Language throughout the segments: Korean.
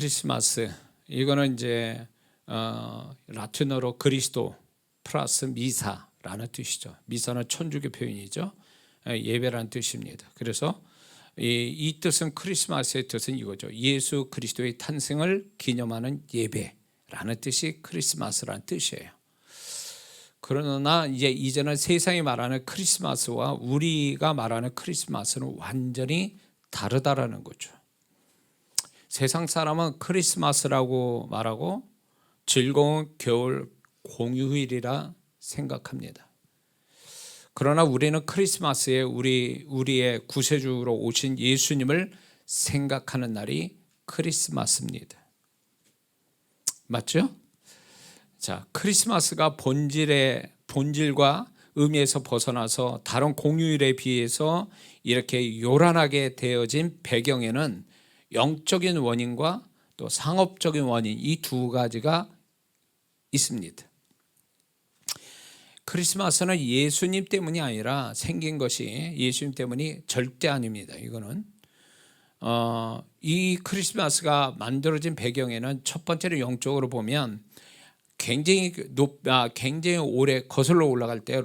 크리스마스, 이거는 이제 라틴어로 그리스도 플러스 미사라는 뜻이죠. 미사는 천주교 표현이죠. 예배라는 뜻입니다. 그래서 이 뜻은, 크리스마스의 뜻은 이거죠. 예수 그리스도의 탄생을 기념하는 예배라는 뜻이 크리스마스라는 뜻이에요. 그러나 이제는 세상이 말하는 크리스마스와 우리가 말하는 크리스마스는 완전히 다르다라는 거죠. 세상 사람은 크리스마스라고 말하고 즐거운 겨울 공휴일이라 생각합니다. 그러나 우리는 크리스마스에 우리의 구세주로 오신 예수님을 생각하는 날이 크리스마스입니다. 맞죠? 자, 크리스마스가 본질과 의미에서 벗어나서 다른 공휴일에 비해서 이렇게 요란하게 되어진 배경에는 영적인 원인과 또 상업적인 원인, 이 두 가지가 있습니다. 크리스마스는 예수님 때문이 아니라 생긴 것이 예수님 때문이 절대 아닙니다. 이거는 이 크리스마스가 만들어진 배경에는 첫 번째로 영적으로 보면 굉장히 오래 거슬러 올라갈 때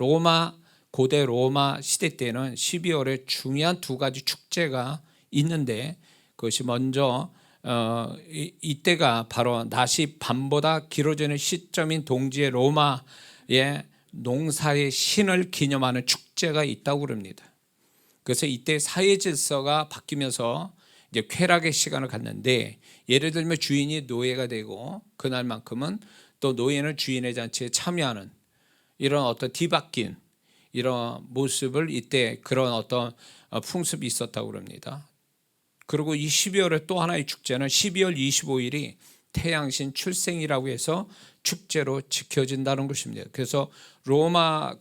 고대 로마 시대 때는 12월에 중요한 두 가지 축제가 있는데, 그것이 먼저 이때가 바로 낮이 밤보다 길어지는 시점인 동지의 로마의 농사의 신을 기념하는 축제가 있다고 그럽니다. 그래서 이때 사회 질서가 바뀌면서 이제 쾌락의 시간을 갖는데, 예를 들면 주인이 노예가 되고 그날만큼은 또 노예는 주인의 잔치에 참여하는 이런 어떤 뒤바뀐 이런 모습을, 이때 그런 어떤 풍습이 있었다고 그럽니다. 그리고 이 12월에 또 하나의 축제는 12월 25일이 태양신 출생이라고 해서 축제로 지켜진다는 것입니다. 그래서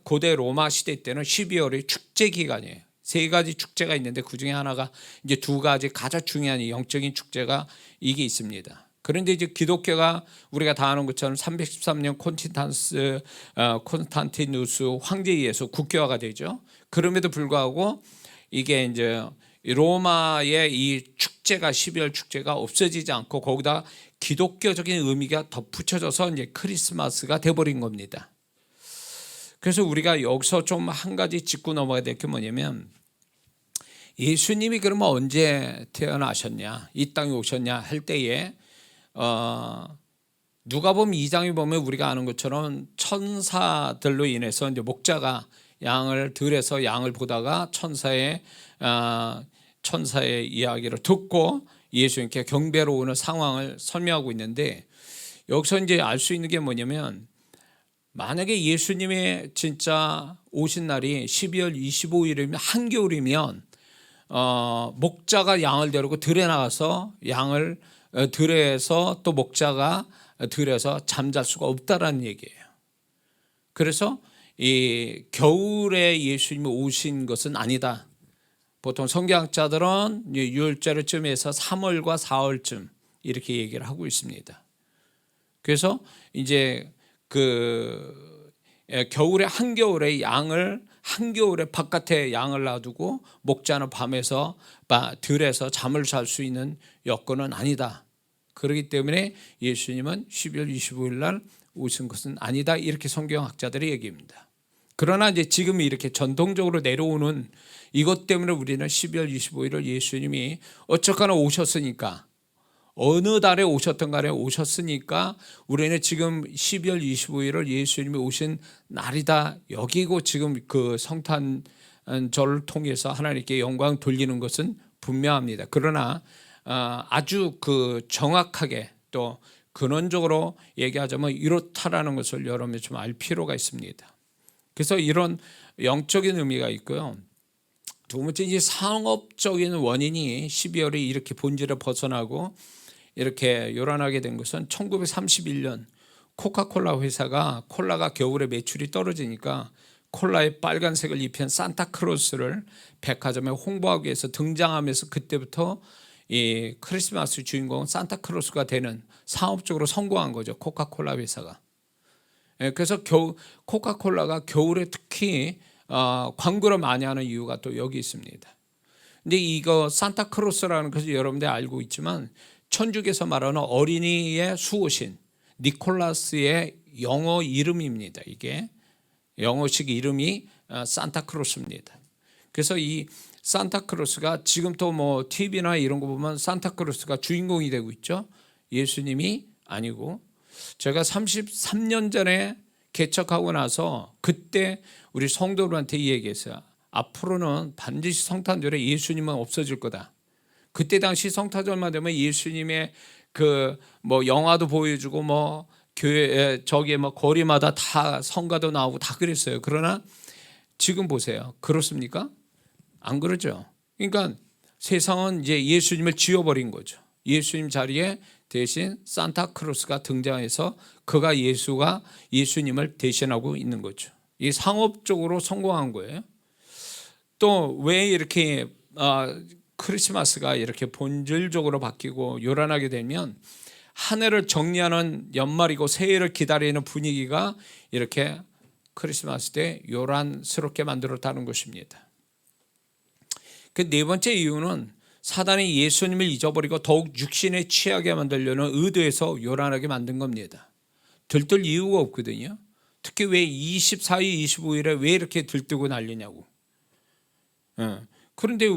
고대 로마 시대 때는 12월이 축제 기간이에요. 세 가지 축제가 있는데 그 중에 하나가 이제 두 가지 가장 중요한 영적인 축제가 이게 있습니다. 그런데 이제 기독교가 우리가 다 아는 것처럼 313년 콘스탄티누스 황제에 의해서 국교화가 되죠. 그럼에도 불구하고 이게 이제 로마의 이 축제가, 12월 축제가 없어지지 않고 거기다 기독교적인 의미가 덧붙여져서 이제 크리스마스가 돼버린 겁니다. 그래서 우리가 여기서 좀 한 가지 짚고 넘어가야 될 게 뭐냐면, 예수님이 그러면 언제 태어나셨냐, 이 땅에 오셨냐 할 때에 누가복음 2장에 보면 우리가 아는 것처럼 천사들로 인해서 이제 목자가 들에서 양을 보다가 천사의 이야기를 듣고 예수님께 경배로 오는 상황을 설명하고 있는데, 여기서 이제 알 수 있는 게 뭐냐면, 만약에 예수님의 진짜 오신 날이 12월 25일이면 한겨울이면 목자가 양을 데리고 들에 나가서 들에서 또 목자가 들에서 잠잘 수가 없다라는 얘기예요. 그래서 이 겨울에 예수님이 오신 것은 아니다. 보통 성경학자들은 6월절쯤에서 3월과 4월쯤 이렇게 얘기를 하고 있습니다. 그래서 이제 겨울에 한겨울에 바깥에 양을 놔두고 목자는 밤에서 들에서 잠을 잘 수 있는 여건은 아니다. 그렇기 때문에 예수님은 12월 25일 날 오신 것은 아니다, 이렇게 성경학자들이 얘기합니다. 그러나 이제 지금 이렇게 전통적으로 내려오는 이것 때문에 우리는 12월 25일을 예수님이 어쨌거나 오셨으니까, 어느 달에 오셨던 간에 오셨으니까 우리는 지금 12월 25일을 예수님이 오신 날이다 여기고, 지금 그 성탄절을 통해서 하나님께 영광 돌리는 것은 분명합니다. 그러나 아주 정확하게 또 근원적으로 얘기하자면 이렇다라는 것을 여러분이 좀 알 필요가 있습니다. 그래서 이런 영적인 의미가 있고요. 두 번째, 이제 상업적인 원인이 12월이 이렇게 본질을 벗어나고 이렇게 요란하게 된 것은 1931년 코카콜라 회사가 콜라가 겨울에 매출이 떨어지니까 콜라에 빨간색을 입힌 산타크로스를 백화점에 홍보하기 위해서 등장하면서 그때부터 이 크리스마스 주인공은 산타크로스가 되는 상업적으로 성공한 거죠, 코카콜라 회사가. 그래서 코카콜라가 겨울에 특히 광고를 많이 하는 이유가 또 여기 있습니다. 근데 이거 산타크로스라는 것을 여러분들 알고 있지만 천주교에서 말하는 어린이의 수호신 니콜라스의 영어 이름입니다. 이게 영어식 이름이 산타크로스입니다. 그래서 이 산타크로스가 지금 또 뭐 TV나 이런 거 보면 산타크로스가 주인공이 되고 있죠. 예수님이 아니고, 제가 33년 전에 개척하고 나서 그때 우리 성도들한테 얘기했어요. 앞으로는 반드시 성탄절에 예수님은 없어질 거다. 그때 당시 성탄절만 되면 예수님의 그 뭐 영화도 보여주고 뭐 교회 저기 뭐 거리마다 다 성가도 나오고 다 그랬어요. 그러나 지금 보세요. 그렇습니까? 안 그러죠. 그러니까 세상은 이제 예수님을 지워버린 거죠. 예수님 자리에 대신 산타크로스가 등장해서 그가 예수님을 대신하고 있는 거죠. 이 상업적으로 성공한 거예요. 또 왜 이렇게 크리스마스가 이렇게 본질적으로 바뀌고 요란하게 되면 한 해를 정리하는 연말이고 새해를 기다리는 분위기가 이렇게 크리스마스 때 요란스럽게 만들었다는 것입니다. 그 네 번째 이유는 사단이 예수님을 잊어버리고 더욱 육신에 취하게 만들려는 의도에서 요란하게 만든 겁니다. 들뜰 이유가 없거든요. 특히 왜 24일, 25일에 왜 이렇게 들뜨고 난리냐고. 그런데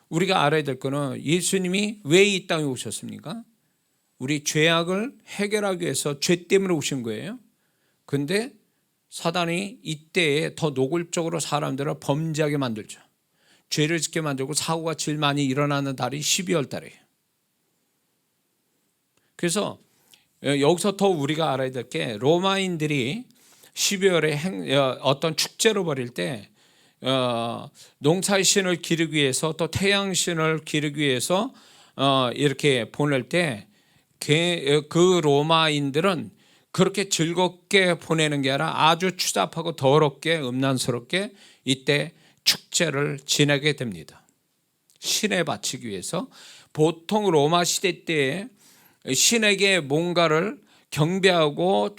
우리가 알아야 될 거는 예수님이 왜 이 땅에 오셨습니까? 우리 죄악을 해결하기 위해서 죄 때문에 오신 거예요. 그런데 사단이 이때에 더 노골적으로 사람들을 범죄하게 만들죠. 죄를 짓게 만들고 사고가 제일 많이 일어나는 달이 12월 달이에요. 그래서 여기서 더 우리가 알아야 될 게 로마인들이 12월에 어떤 축제로 벌일 때 농사의 신을 기르기 위해서 또 태양신을 기르기 위해서 이렇게 보낼 때 그 로마인들은 그렇게 즐겁게 보내는 게 아니라 아주 추잡하고 더럽게 음란스럽게 이때 축제를 지내게 됩니다. 신에 바치기 위해서. 보통 로마 시대 때에 신에게 뭔가를 경배하고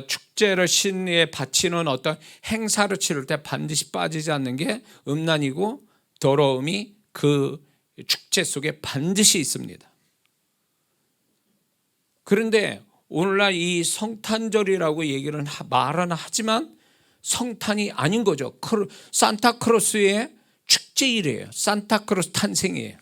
축제를 신에 바치는 어떤 행사를 치를 때 반드시 빠지지 않는 게 음란이고 더러움이 그 축제 속에 반드시 있습니다. 그런데 오늘날 이 성탄절이라고 말은 하지만 성탄이 아닌 거죠. 산타크로스의 축제일이에요. 산타크로스 탄생이에요.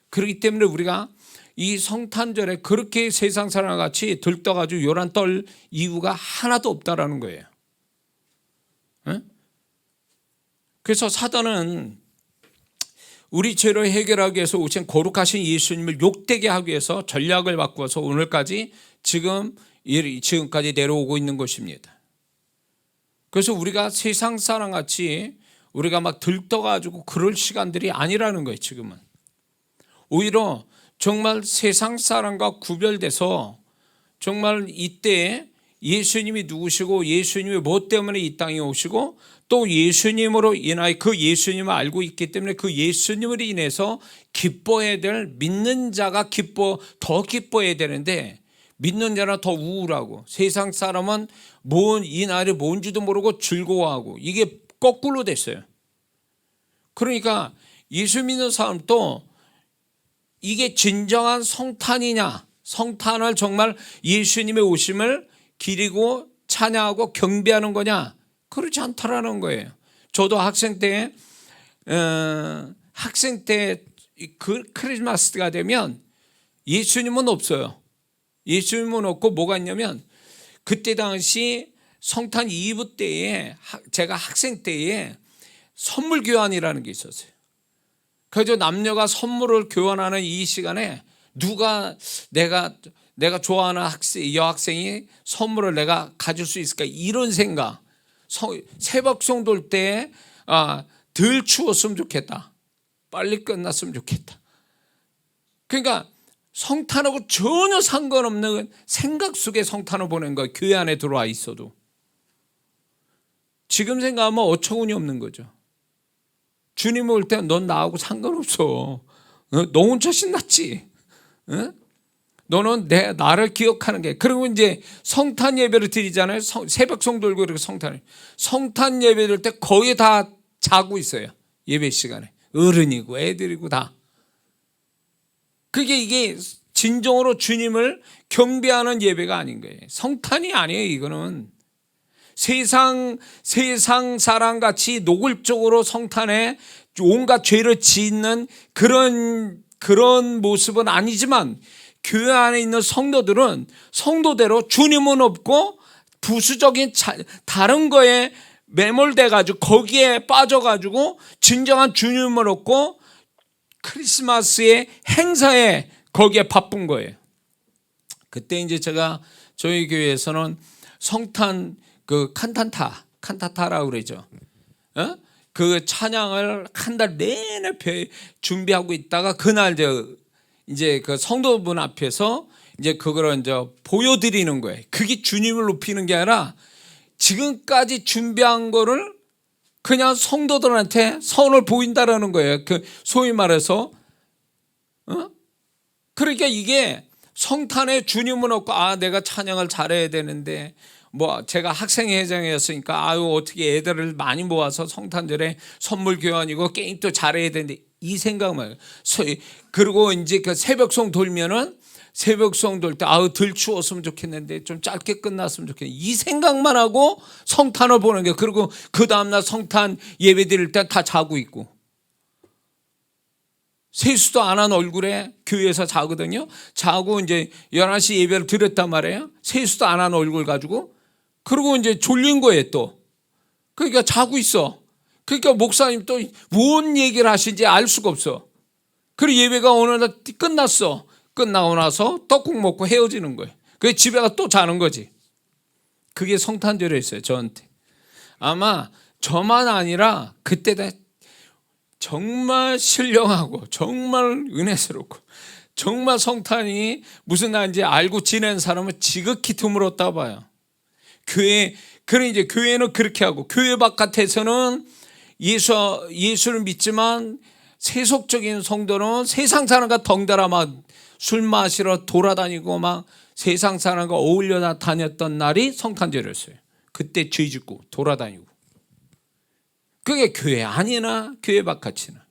그렇기 때문에 우리가 이 성탄절에 그렇게 세상 사람과 같이 들떠가지고 요란 떨 이유가 하나도 없다라는 거예요. 그래서 사단은 우리 죄를 해결하기 위해서 오신 거룩하신 예수님을 욕되게 하기 위해서 전략을 바꾸어서 오늘까지 지금까지 내려오고 있는 것입니다. 그래서 우리가 세상 사람같이 우리가 막 들떠가지고 그럴 시간들이 아니라는 거예요. 지금은 오히려 정말 세상 사람과 구별돼서 정말 이때 예수님이 누구시고 예수님이 뭐 때문에 이 땅에 오시고 또 예수님으로 인하여 그 예수님을 알고 있기 때문에 그 예수님을 인해서 기뻐해야 될 믿는 자가 더 기뻐해야 되는데 믿는 자는 더 우울하고 세상 사람은 이 날이 뭔지도 모르고 즐거워하고 이게 거꾸로 됐어요. 그러니까 예수 믿는 사람도 이게 진정한 성탄이냐, 성탄을 정말 예수님의 오심을 기리고 찬양하고 경배하는 거냐, 그렇지 않다라는 거예요. 저도 학생 때 그 크리스마스가 되면 예수님은 없어요. 예수님은 없고 뭐가 있냐면 그때 당시 성탄 이브 때에 제가 학생 때에 선물 교환이라는 게 있었어요. 그래서 남녀가 선물을 교환하는 이 시간에 누가 내가 좋아하는 여학생이 선물을 내가 가질 수 있을까 이런 생각. 새벽송 돌 때 덜 추웠으면 좋겠다. 빨리 끝났으면 좋겠다. 그러니까 성탄하고 전혀 상관없는 생각 속에 성탄을 보낸 거예요. 교회 안에 들어와 있어도. 지금 생각하면 어처구니 없는 거죠. 주님 올 때 넌 나하고 상관없어. 너 혼자 신났지. 너는 나를 기억하는 게. 그리고 이제 성탄 예배를 드리잖아요. 새벽송 돌고 이렇게 성탄 예배 드릴 때 거의 다 자고 있어요. 예배 시간에. 어른이고 애들이고 다. 이게 진정으로 주님을 경배하는 예배가 아닌 거예요. 성탄이 아니에요. 이거는 세상 사람같이 노골적으로 성탄에 온갖 죄를 짓는 그런 모습은 아니지만, 교회 안에 있는 성도들은 성도대로 주님은 없고 부수적인 다른 거에 매몰돼 가지고 거기에 빠져 가지고 진정한 주님을 얻고 크리스마스의 행사에 거기에 바쁜 거예요. 그때 이제 제가 저희 교회에서는 성탄 그 칸타타라고 그러죠. 그 찬양을 한 달 내내 준비하고 있다가 그날 이제 그 성도분 앞에서 이제 그거를 이제 보여드리는 거예요. 그게 주님을 높이는 게 아니라 지금까지 준비한 거를 그냥 성도들한테 선을 보인다라는 거예요. 그 소위 말해서 그러니까 이게 성탄에 주님은 없고, 내가 찬양을 잘해야 되는데, 뭐 제가 학생회장이었으니까 어떻게 애들을 많이 모아서 성탄절에 선물 교환이고 게임도 잘해야 되는데, 이 생각만. 그리고 이제 그 새벽송 돌면은 새벽송 돌 때 덜 추웠으면 좋겠는데 좀 짧게 끝났으면 좋겠는데, 이 생각만 하고 성탄을 보는 게. 그리고 그 다음날 성탄 예배 드릴 때 다 자고 있고, 세수도 안 한 얼굴에 교회에서 자거든요. 자고 이제 11시 예배를 드렸단 말이에요. 세수도 안 한 얼굴 가지고. 그리고 이제 졸린 거예요 또. 그러니까 자고 있어. 그러니까 목사님 또 뭔 얘기를 하시는지 알 수가 없어. 그리고 예배가 어느 날 끝났어. 끝나고 나서 떡국 먹고 헤어지는 거예요. 그래서 집에 가 또 자는 거지. 그게 성탄절이었어요 저한테. 아마 저만 아니라 그때 정말 신령하고 정말 은혜스럽고 정말 성탄이 무슨 날인지 알고 지낸 사람은 지극히 드물었다 봐요. 이제 교회는 그렇게 하고, 교회 바깥에서는 예수를 믿지만 세속적인 성도는 세상 사람과 덩달아 막 술 마시러 돌아다니고 막 세상 사람과 어울려 다녔던 날이 성탄절이었어요. 그때 죄 짓고 돌아다니고. 그게 교회 안이나 교회 바깥이나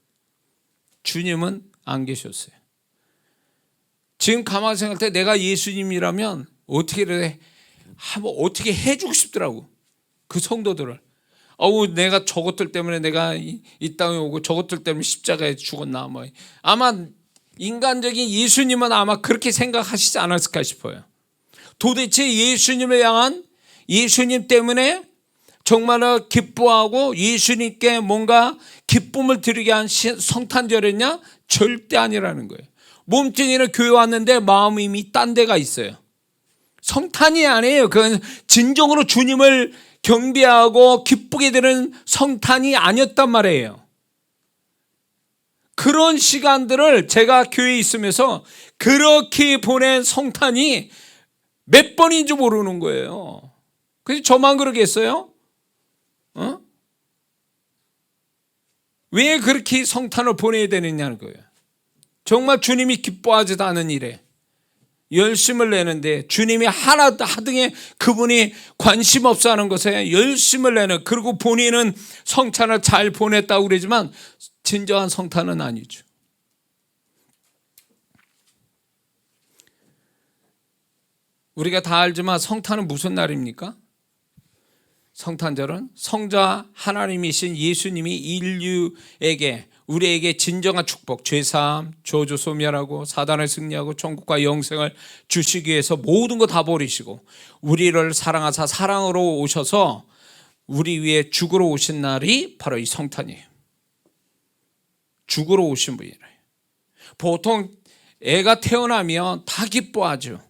주님은 안 계셨어요. 지금 가만히 생각할 때 내가 예수님이라면 어떻게 해주고 싶더라고. 그 성도들을. 내가 저것들 때문에 내가 이 땅에 오고 저것들 때문에 십자가에 죽었나. 아마 인간적인 예수님은 아마 그렇게 생각하시지 않았을까 싶어요. 도대체 예수님을 향한, 예수님 때문에 정말로 기뻐하고 예수님께 뭔가 기쁨을 드리게 한 성탄절이냐? 절대 아니라는 거예요. 몸뚱이는 교회 왔는데 마음이 이미 딴 데가 있어요. 성탄이 아니에요. 그건 진정으로 주님을 경배하고 기쁘게 되는 성탄이 아니었단 말이에요. 그런 시간들을 제가 교회에 있으면서 그렇게 보낸 성탄이 몇 번인지 모르는 거예요. 그래서 저만 그러겠어요? 왜 그렇게 성탄을 보내야 되느냐는 거예요. 정말 주님이 기뻐하지도 않은 일에 열심을 내는데, 주님이 하등에 그분이 관심 없어 하는 것에 열심을 내는, 그리고 본인은 성탄을 잘 보냈다고 그러지만 진정한 성탄은 아니죠. 우리가 다 알지만 성탄은 무슨 날입니까? 성탄절은 성자 하나님이신 예수님이 인류에게, 우리에게 진정한 축복, 죄사함, 저주 소멸하고 사단을 승리하고 천국과 영생을 주시기 위해서 모든 거 다 버리시고 우리를 사랑하사 사랑으로 오셔서 우리 위에 죽으러 오신 날이 바로 이 성탄이에요. 죽으러 오신 분이래요. 보통 애가 태어나면 다 기뻐하죠.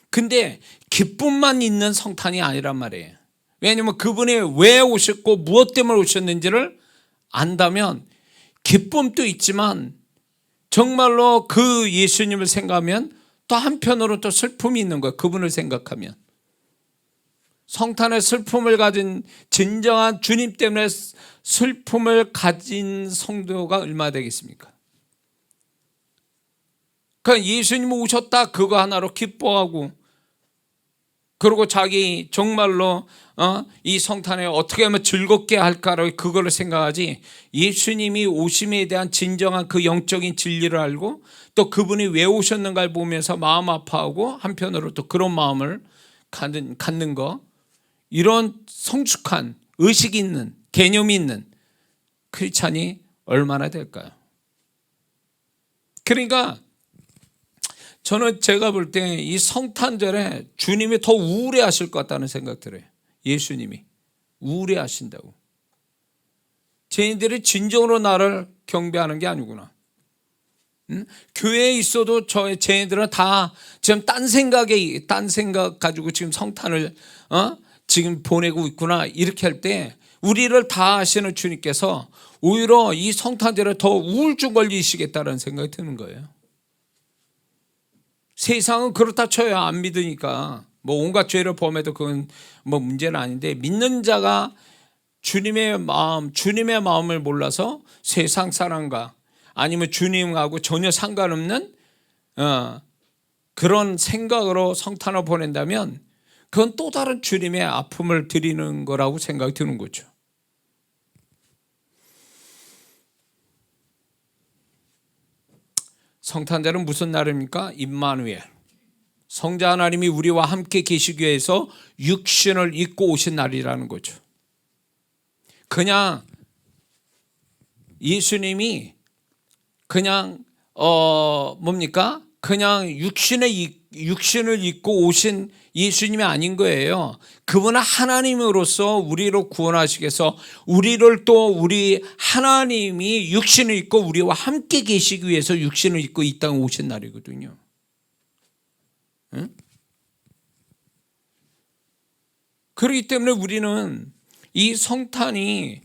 근데 기쁨만 있는 성탄이 아니란 말이에요. 왜냐하면 그분이 왜 오셨고 무엇 때문에 오셨는지를 안다면 기쁨도 있지만 정말로 그 예수님을 생각하면 또 한편으로 또 슬픔이 있는 거예요. 그분을 생각하면. 성탄의 슬픔을 가진, 진정한 주님 때문에 슬픔을 가진 성도가 얼마나 되겠습니까? 그러니까 예수님 오셨다 그거 하나로 기뻐하고 그리고 자기 정말로 이 성탄에 어떻게 하면 즐겁게 할까를 그거를 생각하지, 예수님이 오심에 대한 진정한 그 영적인 진리를 알고 또 그분이 왜 오셨는가를 보면서 마음 아파하고 한편으로 또 그런 마음을 갖는 거, 이런 성숙한 의식이 있는, 개념이 있는 크리스찬이 얼마나 될까요? 그러니까 저는 제가 볼 때 이 성탄절에 주님이 더 우울해하실 것 같다는 생각 들어요. 예수님이 우울해하신다고. 쟤네들이 진정으로 나를 경배하는 게 아니구나. 교회에 있어도 쟤네들은 다 지금 딴 생각 가지고 지금 성탄을 지금 보내고 있구나. 이렇게 할 때 우리를 다 아시는 주님께서 오히려 이 성탄절에 더 우울증 걸리시겠다는 생각이 드는 거예요. 세상은 그렇다 쳐요. 안 믿으니까. 뭐 온갖 죄를 범해도 그건 뭐 문제는 아닌데, 믿는 자가 주님의 마음을 몰라서 세상 사람과 아니면 주님하고 전혀 상관없는 그런 생각으로 성탄을 보낸다면 그건 또 다른 주님의 아픔을 드리는 거라고 생각이 드는 거죠. 성탄절은 무슨 날입니까? 임마누엘, 성자 하나님이 우리와 함께 계시기 위해서 육신을 입고 오신 날이라는 거죠. 그냥 예수님이 그냥 뭡니까? 그냥 육신을 입고 오신 예수님이 아닌 거예요. 그분은 하나님으로서 우리를 구원하시기 위해서 우리를 또 우리 하나님이 육신을 입고 우리와 함께 계시기 위해서 육신을 입고 이 땅에 오신 날이거든요. 응? 그렇기 때문에 우리는 이 성탄이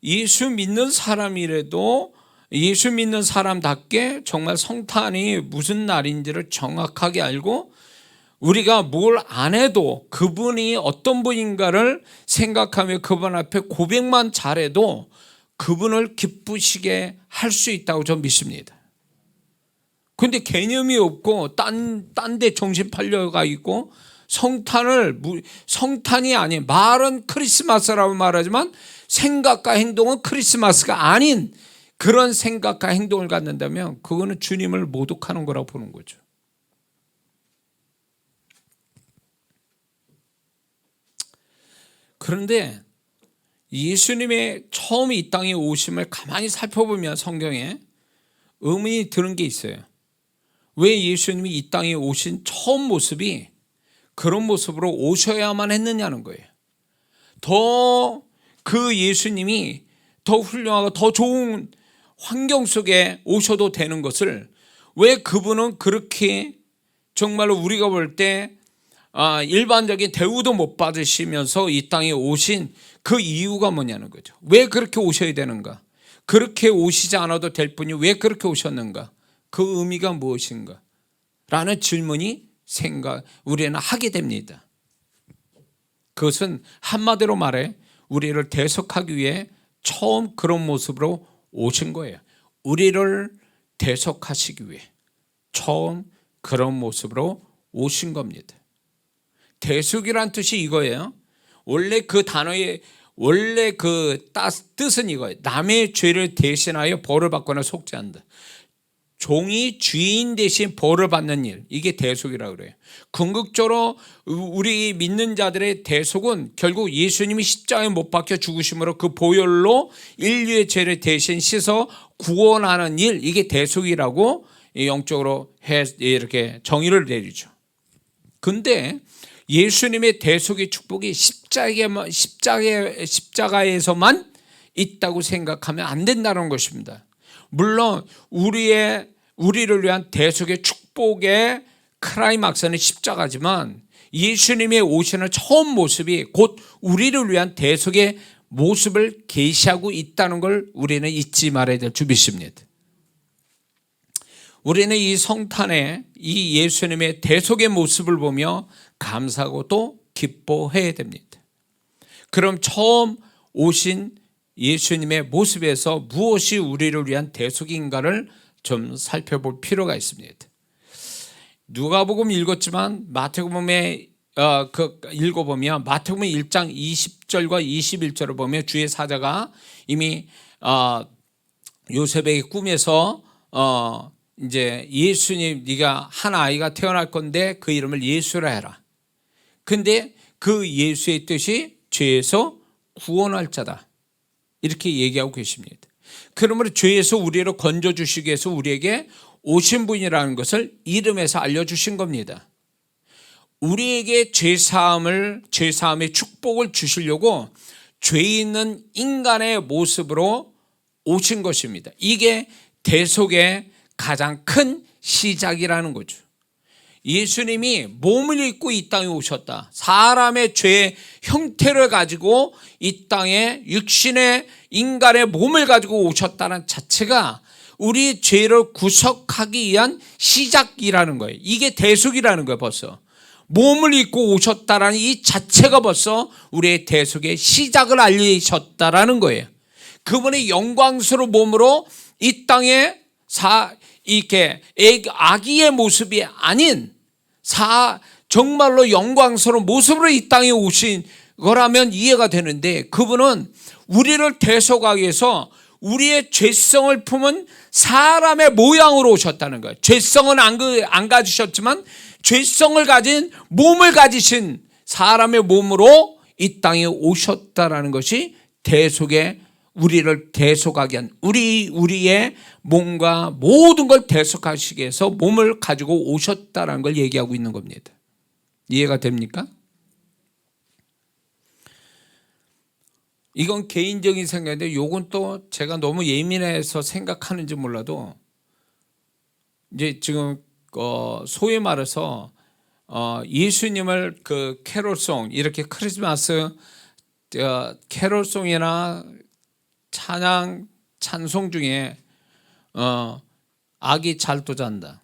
예수 믿는 사람이라도 예수 믿는 사람답게 정말 성탄이 무슨 날인지를 정확하게 알고 우리가 뭘 안 해도 그분이 어떤 분인가를 생각하며 그분 앞에 고백만 잘해도 그분을 기쁘시게 할 수 있다고 저는 믿습니다. 그런데 개념이 없고 딴 데 정신 팔려가 있고 성탄이 아닌, 말은 크리스마스라고 말하지만 생각과 행동은 크리스마스가 아닌 그런 생각과 행동을 갖는다면 그거는 주님을 모독하는 거라고 보는 거죠. 그런데 예수님의 처음 이 땅에 오심을 가만히 살펴보면 성경에 의문이 드는 게 있어요. 왜 예수님이 이 땅에 오신 처음 모습이 그런 모습으로 오셔야만 했느냐는 거예요. 더 그 예수님이 더 훌륭하고 더 좋은 환경 속에 오셔도 되는 것을 왜 그분은 그렇게 정말로 우리가 볼 때 일반적인 대우도 못 받으시면서 이 땅에 오신 그 이유가 뭐냐는 거죠. 왜 그렇게 오셔야 되는가? 그렇게 오시지 않아도 될 분이 왜 그렇게 오셨는가? 그 의미가 무엇인가? 라는 질문이 우리는 하게 됩니다. 그것은 한마디로 말해 우리를 대속하기 위해 처음 그런 모습으로 오신 거예요. 우리를 대속하시기 위해 처음 그런 모습으로 오신 겁니다. 대속이란 뜻이 이거예요. 원래 그 단어의 뜻은 이거예요. 남의 죄를 대신하여 벌을 받거나 속죄한다. 종이 주인 대신 벌을 받는 일, 이게 대속이라고 그래요. 궁극적으로 우리 믿는 자들의 대속은 결국 예수님이 십자가에 못 박혀 죽으심으로 그 보혈로 인류의 죄를 대신 씻어 구원하는 일, 이게 대속이라고 영적으로 이렇게 정의를 내리죠. 근데 예수님의 대속의 축복이 십자가에서만 있다고 생각하면 안 된다는 것입니다. 물론 우리를 위한 대속의 축복의 클라이막스는 십자가지만 예수님의 오시는 처음 모습이 곧 우리를 위한 대속의 모습을 계시하고 있다는 걸 우리는 잊지 말아야 될 줄 믿습니다. 우리는 이 성탄에 이 예수님의 대속의 모습을 보며 감사하고 또 기뻐해야 됩니다. 그럼 처음 오신 예수님의 모습에서 무엇이 우리를 위한 대속인가를 좀 살펴볼 필요가 있습니다. 누가복음 읽었지만 마태복음에 읽어보면 마태복음 1장 20절과 21절을 보면 주의 사자가 이미 요셉에게 꿈에서 이제 예수님, 네가 한 아이가 태어날 건데 그 이름을 예수라 해라. 근데 그 예수의 뜻이 죄에서 구원할 자다, 이렇게 얘기하고 계십니다. 그러므로 죄에서 우리를 건져주시기 위해서 우리에게 오신 분이라는 것을 이름에서 알려주신 겁니다. 우리에게 죄사함의 축복을 주시려고 죄 있는 인간의 모습으로 오신 것입니다. 이게 대속의 가장 큰 시작이라는 거죠. 예수님이 몸을 입고 이 땅에 오셨다. 사람의 죄의 형태를 가지고 이 땅에 육신의 인간의 몸을 가지고 오셨다는 자체가 우리 죄를 구속하기 위한 시작이라는 거예요. 이게 대속이라는 거예요. 벌써 몸을 입고 오셨다라는 이 자체가 벌써 우리의 대속의 시작을 알리셨다라는 거예요. 그분의 영광스러운 몸으로 이 땅에 이렇게 아기의 모습이 아닌 정말로 영광스러운 모습으로 이 땅에 오신 거라면 이해가 되는데, 그분은 우리를 대속하기 위해서 우리의 죄성을 품은 사람의 모양으로 오셨다는 거예요. 죄성은 안 가지셨지만 죄성을 가진 몸을 가지신 사람의 몸으로 이 땅에 오셨다라는 것이 대속의, 우리를 대속하기 위한, 우리의 몸과 모든 걸 대속하시기 위해서 몸을 가지고 오셨다라는 걸 얘기하고 있는 겁니다. 이해가 됩니까? 이건 개인적인 생각인데, 요건 또 제가 너무 예민해서 생각하는지 몰라도, 이제 지금 소위 말해서 예수님을 그 캐롤송, 이렇게 크리스마스 캐롤송이나 찬양 찬송 중에 아기 잘도 잔다,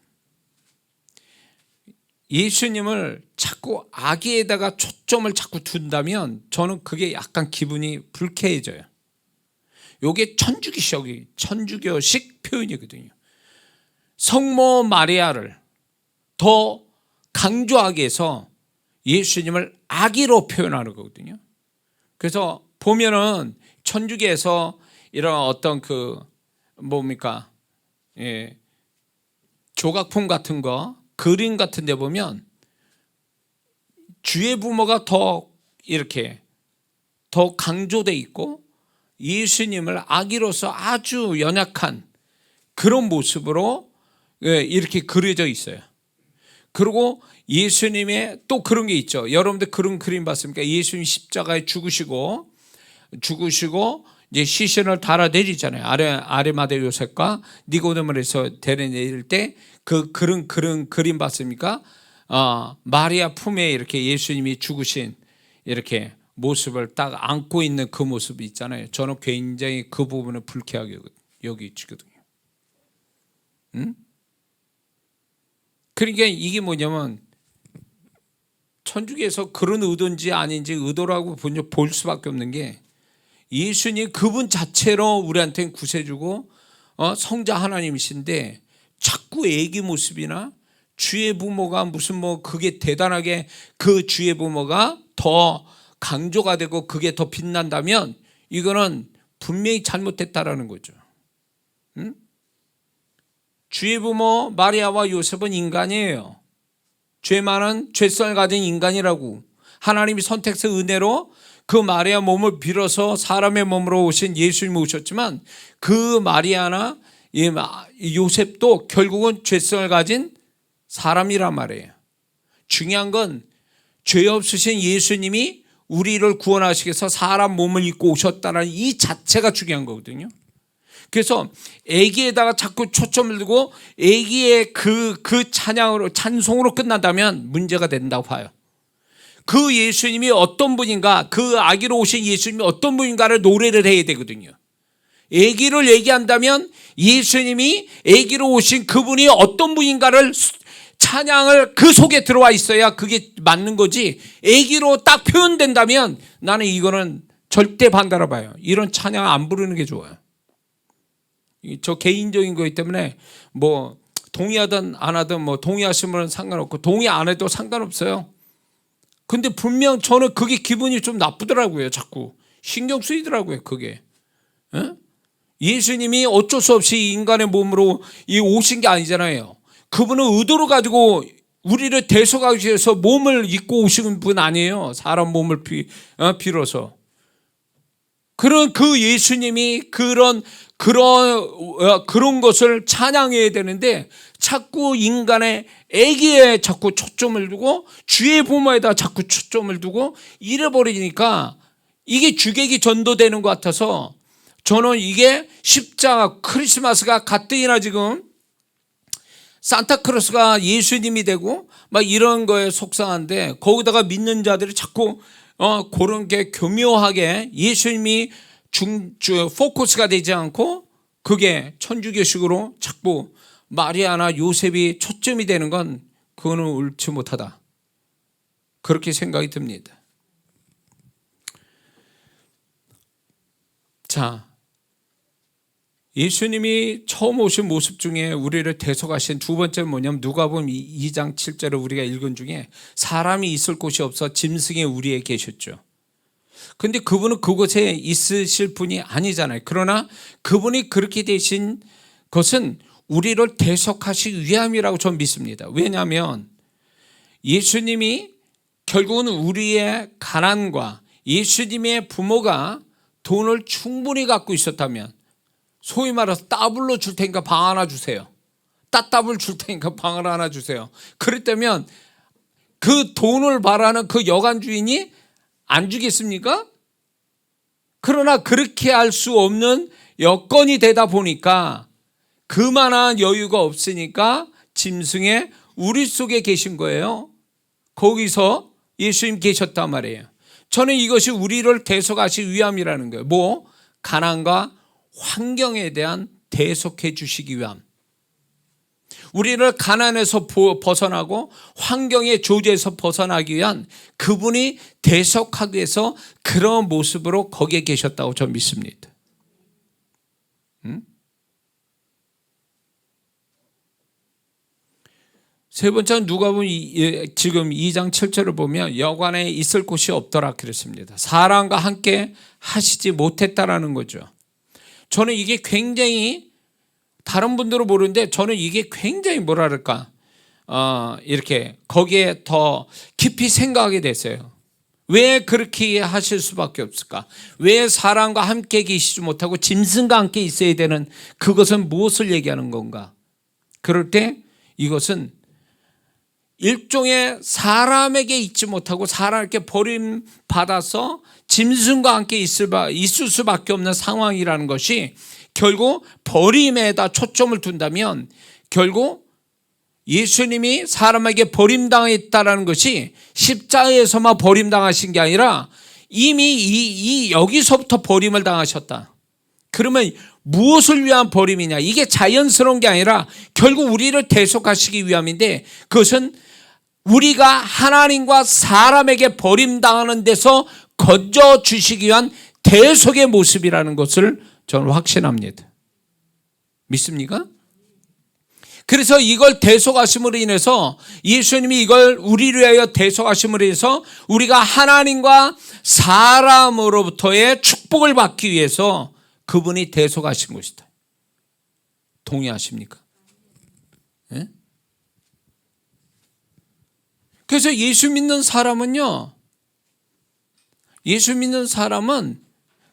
예수님을 자꾸 아기에다가 초점을 자꾸 둔다면 저는 그게 약간 기분이 불쾌해져요. 이게 천주교식 표현이거든요. 성모 마리아를 더 강조하기 위해서 예수님을 아기로 표현하는 거거든요. 그래서 보면은 천주교에서 이런 어떤 조각품 같은 거, 그림 같은 데 보면 주의 부모가 더 강조돼 있고 예수님을 아기로서 아주 연약한 그런 모습으로 이렇게 그려져 있어요. 그리고 예수님의 또 그런 게 있죠. 여러분들 그런 그림 봤습니까? 예수님 십자가에 죽으시고 이제 시신을 달아 내리잖아요. 아리마대 요셉과 니고데모에서 데려내릴 때 그런 그림 봤습니까? 마리아 품에 이렇게 예수님이 죽으신 이렇게 모습을 딱 안고 있는 그 모습이 있잖아요. 저는 굉장히 그 부분을 불쾌하게 여기거든요. 그러니까 이게 뭐냐면 천주교에서 그런 의도인지 아닌지 의도라고 볼 수밖에 없는 게, 예수님 그분 자체로 우리한테는 구세주고 성자 하나님이신데 자꾸 애기 모습이나 주의 부모가 그게 대단하게 그 주의 부모가 더 강조가 되고 그게 더 빛난다면 이거는 분명히 잘못됐다라는 거죠. 주의 부모 마리아와 요셉은 인간이에요. 죄 많은 죄성을 가진 인간이라고 하나님이 선택해서 은혜로 그 마리아 몸을 빌어서 사람의 몸으로 오신 예수님이 오셨지만, 그 마리아나 요셉도 결국은 죄성을 가진 사람이란 말이에요. 중요한 건 죄 없으신 예수님이 우리를 구원하시기 위해서 사람 몸을 입고 오셨다는 이 자체가 중요한 거거든요. 그래서 애기에다가 자꾸 초점을 두고 애기의 그 찬송으로 끝난다면 문제가 된다고 봐요. 그 예수님이 어떤 분인가, 그 아기로 오신 예수님이 어떤 분인가를 노래를 해야 되거든요. 아기를 얘기한다면 예수님이 아기로 오신 그분이 어떤 분인가를 찬양을 그 속에 들어와 있어야 그게 맞는 거지, 아기로 딱 표현된다면 나는 이거는 절대 반대로 봐요. 이런 찬양 안 부르는 게 좋아요. 저 개인적인 거기 때문에 동의하든 안 하든 동의하시면 상관없고 동의 안 해도 상관없어요. 근데 분명 저는 그게 기분이 좀 나쁘더라고요. 자꾸 신경 쓰이더라고요. 그게. 예수님이 어쩔 수 없이 인간의 몸으로 오신 게 아니잖아요. 그분은 의도를 가지고 우리를 대속하기 위해서 몸을 입고 오신 분 아니에요. 사람 몸을 빌어서. 그런 그 예수님이 그런 것을 찬양해야 되는데 자꾸 인간의 애기에 자꾸 초점을 두고 주의 부모에다 자꾸 초점을 두고 이래버리니까 이게 주객이 전도되는 것 같아서 저는 이게 십자가 크리스마스가 가뜩이나 지금 산타크로스가 예수님이 되고 막 이런 거에 속상한데 거기다가 믿는 자들이 자꾸 그런 게 교묘하게 예수님이 포커스가 되지 않고 그게 천주교식으로 자꾸 마리아나 요셉이 초점이 되는 건 그거는 옳지 못하다. 그렇게 생각이 듭니다. 자, 예수님이 처음 오신 모습 중에 우리를 대속하신 두 번째는 뭐냐면 누가복음 2장 7절을 우리가 읽은 중에 사람이 있을 곳이 없어 짐승의 우리에 계셨죠. 근데 그분은 그곳에 있으실 분이 아니잖아요. 그러나 그분이 그렇게 되신 것은 우리를 대속하시기 위함이라고 저는 믿습니다. 왜냐하면 예수님이 결국은 우리의 가난과 예수님의 부모가 돈을 충분히 갖고 있었다면 소위 말해서 따블로 줄 테니까 방 하나 주세요. 따따블 줄 테니까 방을 하나 주세요. 그랬다면 그 돈을 바라는 그 여관 주인이 안 주겠습니까? 그러나 그렇게 할 수 없는 여건이 되다 보니까 그만한 여유가 없으니까 짐승의 우리 속에 계신 거예요. 거기서 예수님 계셨단 말이에요. 저는 이것이 우리를 대속하시기 위함이라는 거예요. 뭐? 가난과 환경에 대한 대속해 주시기 위함. 우리를 가난에서 벗어나고 환경의 조제에서 벗어나기 위한 그분이 대속하기 위해서 그런 모습으로 거기에 계셨다고 저는 믿습니다. 세 번째는 누가복음 지금 2장 7절을 보면 여관에 있을 곳이 없더라 그랬습니다. 사람과 함께 하시지 못했다라는 거죠. 저는 이게 굉장히 다른 분들은 모르는데 저는 이게 굉장히 뭐랄까 이렇게 거기에 더 깊이 생각하게 됐어요. 왜 그렇게 하실 수밖에 없을까? 왜 사람과 함께 계시지 못하고 짐승과 함께 있어야 되는 그것은 무엇을 얘기하는 건가? 그럴 때 이것은 일종의 사람에게 있지 못하고 사람에게 버림받아서 짐승과 함께 있을 수밖에 없는 상황이라는 것이 결국 버림에다 초점을 둔다면 결국 예수님이 사람에게 버림당했다는 것이 십자가에서만 버림당하신 게 아니라 이미 여기서부터 버림을 당하셨다. 그러면 무엇을 위한 버림이냐? 이게 자연스러운 게 아니라 결국 우리를 대속하시기 위함인데 그것은 우리가 하나님과 사람에게 버림당하는 데서 건져주시기 위한 대속의 모습이라는 것을 저는 확신합니다. 믿습니까? 그래서 이걸 대속하심으로 인해서 예수님이 이걸 우리를 위하여 대속하심으로 인해서 우리가 하나님과 사람으로부터의 축복을 받기 위해서 그분이 대속하신 것이다. 동의하십니까? 네? 그래서 예수 믿는 사람은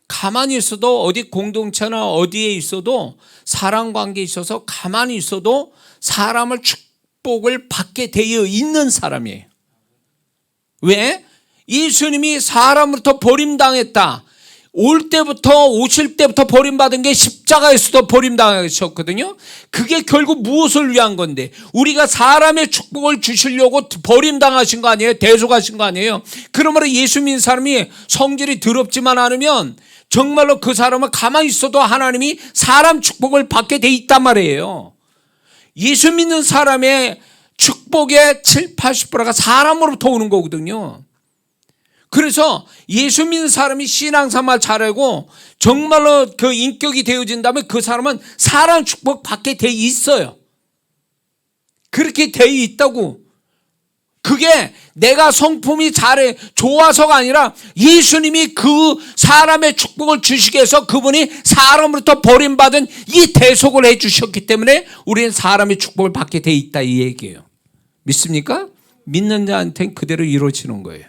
가만히 있어도 어디 공동체나 어디에 있어도 사람 관계에 있어서 가만히 있어도 사람을 축복을 받게 되어 있는 사람이에요. 왜? 예수님이 사람으로부터 버림당했다. 오실 때부터 버림받은 게 십자가에서도 버림당하셨거든요. 그게 결국 무엇을 위한 건데 우리가 사람의 축복을 주시려고 버림당하신 거 아니에요? 대속하신 거 아니에요? 그러므로 예수 믿는 사람이 성질이 더럽지만 않으면 정말로 그 사람은 가만히 있어도 하나님이 사람 축복을 받게 돼 있단 말이에요. 예수 믿는 사람의 축복의 70-80%가 사람으로부터 오는 거거든요. 그래서 예수 믿는 사람이 신앙생활 잘하고 정말로 그 인격이 되어진다면 그 사람은 사람 축복 받게 돼 있어요. 그렇게 돼 있다고 그게 내가 성품이 잘해 좋아서가 아니라 예수님이 그 사람의 축복을 주시기 위해서 그분이 사람으로부터 버림받은 이 대속을 해 주셨기 때문에 우리는 사람의 축복을 받게 돼 있다 이 얘기예요. 믿습니까? 믿는 자한테는 그대로 이루어지는 거예요.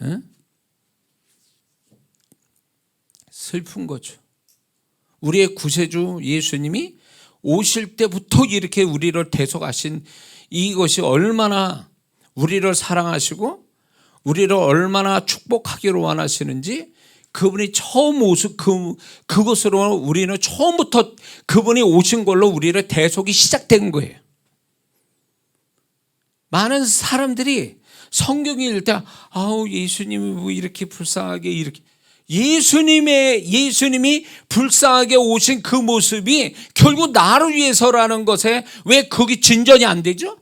응? 슬픈 거죠. 우리의 구세주 예수님이 오실 때부터 이렇게 우리를 대속하신 이것이 얼마나 우리를 사랑하시고 우리를 얼마나 축복하기로 원하시는지 그분이 처음 오신 그것으로 우리는 처음부터 그분이 오신 걸로 우리를 대속이 시작된 거예요. 많은 사람들이 성경 읽을 때 아우 예수님이 뭐 이렇게 불쌍하게 이렇게 예수님이 불쌍하게 오신 그 모습이 결국 나를 위해서라는 것에 왜 거기 진전이 안 되죠?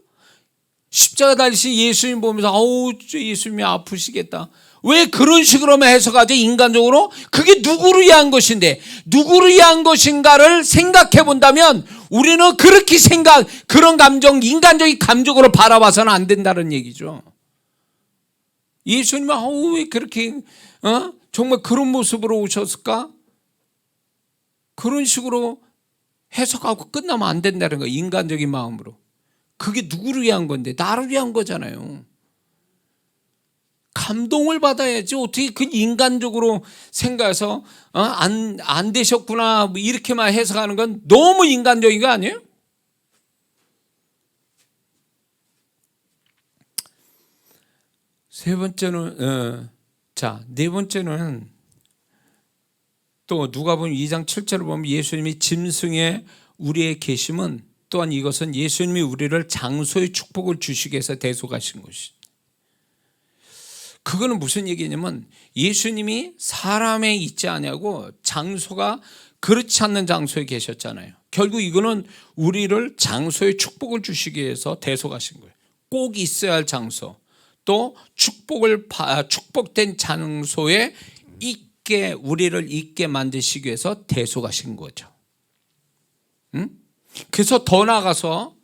십자가 달리신 예수님 보면서 아우 예수님이 아프시겠다. 왜 그런 식으로만 해석하지 인간적으로? 그게 누구를 위한 것인데 누구를 위한 것인가를 생각해 본다면 우리는 그렇게 그런 감정 인간적인 감정으로 바라봐서는 안 된다는 얘기죠. 예수님은 아우 왜 그렇게 정말 그런 모습으로 오셨을까? 그런 식으로 해석하고 끝나면 안 된다는 거예요. 인간적인 마음으로. 그게 누구를 위한 건데 나를 위한 거잖아요. 감동을 받아야지 어떻게 그 인간적으로 생각해서 안 되셨구나 뭐 이렇게만 해석하는 건 너무 인간적인 거 아니에요? 세 번째는 네 번째는 또 누가복음 2장 7절을 보면 예수님이 짐승의 우리의 계심은 또한 이것은 예수님이 우리를 장소의 축복을 주시기 위해서 대속하신 것이. 그거는 무슨 얘기냐면 예수님이 사람에 있지 않냐고 장소가 그렇지 않는 장소에 계셨잖아요. 결국 이거는 우리를 장소의 축복을 주시기 위해서 대속하신 거예요. 꼭 있어야 할 장소. 또 축복된 장소에 우리를 있게 만드시기 위해서 대속하신 거죠. 응? 그래서 더 나아가서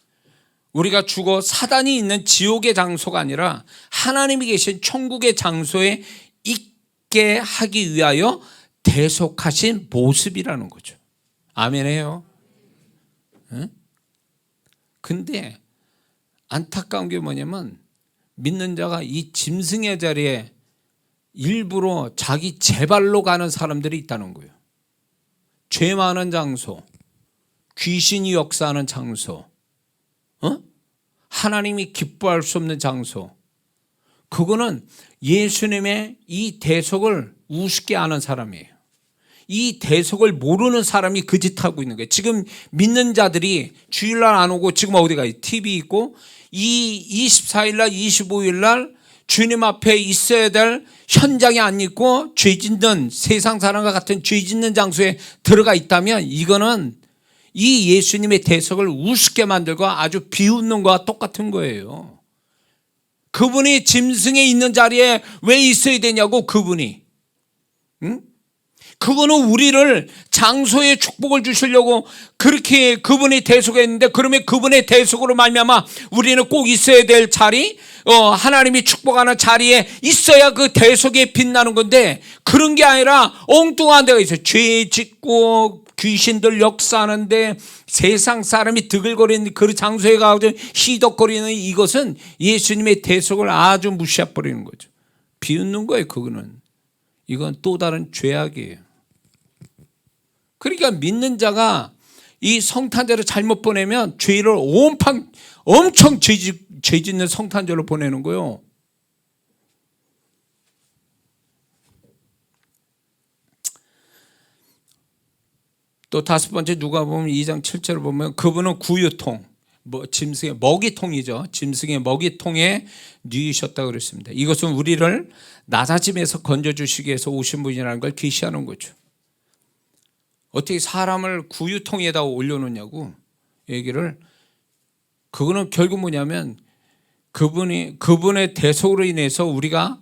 우리가 죽어 사단이 있는 지옥의 장소가 아니라 하나님이 계신 천국의 장소에 있게 하기 위하여 대속하신 모습이라는 거죠. 아멘해요. 응? 근데 안타까운 게 뭐냐면 믿는 자가 이 짐승의 자리에 일부러 자기 제발로 가는 사람들이 있다는 거예요. 죄 많은 장소, 귀신이 역사하는 장소, 하나님이 기뻐할 수 없는 장소. 그거는 예수님의 이 대속을 우습게 아는 사람이에요. 이 대속을 모르는 사람이 그 짓 하고 있는 거예요. 지금 믿는 자들이 주일날 안 오고 지금 어디 가요? TV 있고 이 24일날 25일날 주님 앞에 있어야 될 현장에 안 있고 죄 짓는 세상 사람과 같은 죄 짓는 장소에 들어가 있다면 이거는 이 예수님의 대속을 우습게 만들고 아주 비웃는 것과 똑같은 거예요. 그분이 짐승에 있는 자리에 왜 있어야 되냐고 그분이. 응? 그거는 우리를 장소에 축복을 주시려고 그렇게 그분이 대속했는데 그러면 그분의 대속으로 말미암아 우리는 꼭 있어야 될 자리 하나님이 축복하는 자리에 있어야 그 대속에 빛나는 건데 그런 게 아니라 엉뚱한 데가 있어요. 죄 짓고 귀신들 역사하는데 세상 사람이 드글거리는 그 장소에 가서 희덕거리는 이것은 예수님의 대속을 아주 무시해버리는 거죠. 비웃는 거예요. 그거는. 이건 또 다른 죄악이에요. 그러니까 믿는 자가 이 성탄절을 잘못 보내면 죄를 온팡 엄청 죄 짓는 성탄절로 보내는 거예요. 또 다섯 번째 누가복음 2장 7절을 보면 그분은 구유통, 짐승의 먹이통이죠. 짐승의 먹이통에 누이셨다고 그랬습니다. 이것은 우리를 낮아짐에서 건져주시기 위해서 오신 분이라는 걸 계시하는 거죠. 어떻게 사람을 구유통에다 올려놓냐고 얘기를. 그거는 결국 뭐냐면 그분의 대속으로 인해서 우리가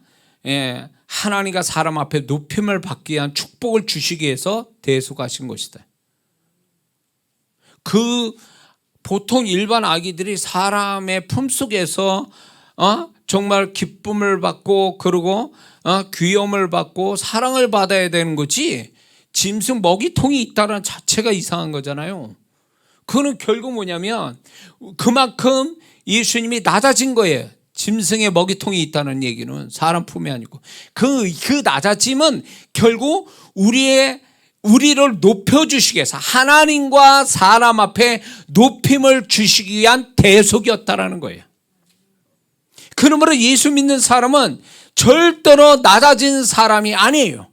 하나님과 사람 앞에 높임을 받기 위한 축복을 주시기 위해서 대속하신 것이다. 보통 일반 아기들이 사람의 품속에서 정말 기쁨을 받고 그러고 귀여움을 받고 사랑을 받아야 되는 거지, 짐승 먹이통이 있다는 자체가 이상한 거잖아요. 그거는 결국 뭐냐면 그만큼 예수님이 낮아진 거예요. 짐승의 먹이통이 있다는 얘기는 사람 품이 아니고 그 낮아짐은 결국 우리를 높여주시기 위해서 하나님과 사람 앞에 높임을 주시기 위한 대속이었다라는 거예요. 그러므로 예수 믿는 사람은 절대로 낮아진 사람이 아니에요.